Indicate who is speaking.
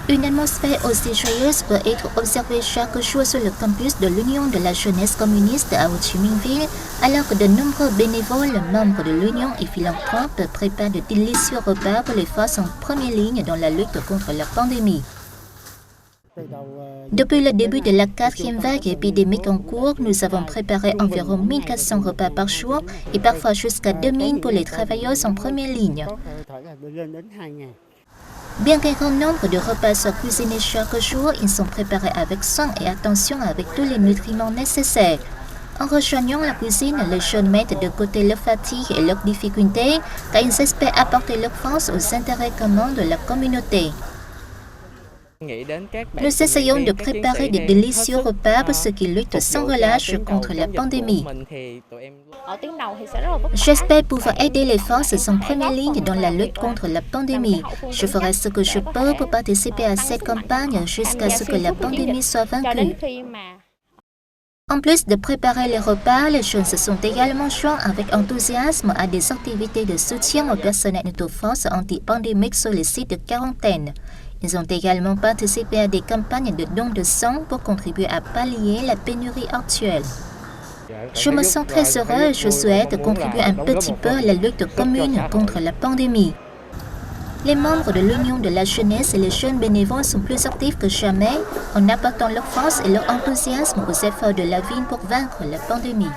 Speaker 1: Une atmosphère aussi joyeuse peut être observée chaque jour sur le campus de l'Union de la jeunesse communiste à Ho Chi Minh Ville, alors que de nombreux bénévoles, membres de l'Union et philanthropes préparent de délicieux repas pour les forces en première ligne dans la lutte contre la pandémie. Depuis le début de la 4e vague épidémique en cours, nous avons préparé environ 1400 repas par jour et parfois jusqu'à 2000 pour les travailleurs en première ligne. Bien qu'un grand nombre de repas soient cuisinés chaque jour, ils sont préparés avec soin et attention avec tous les nutriments nécessaires. En rejoignant la cuisine, les jeunes mettent de côté leur fatigue et leurs difficultés, car ils espèrent apporter leur force aux intérêts communs de la communauté. Nous essayons de préparer des délicieux repas pour ceux qui luttent sans relâche contre la pandémie. J'espère pouvoir aider les forces en première ligne dans la lutte contre la pandémie. Je ferai ce que je peux pour participer à cette campagne jusqu'à ce que la pandémie soit vaincue. En plus de préparer les repas, les jeunes se sont également joints avec enthousiasme à des activités de soutien au personnel de nos forces anti-pandémiques sur les sites de quarantaine. Ils ont également participé à des campagnes de dons de sang pour contribuer à pallier la pénurie actuelle. Je me sens très heureux et je souhaite contribuer un petit peu à la lutte commune contre la pandémie. Les membres de l'Union de la jeunesse et les jeunes bénévoles sont plus actifs que jamais en apportant leur force et leur enthousiasme aux efforts de la ville pour vaincre la pandémie.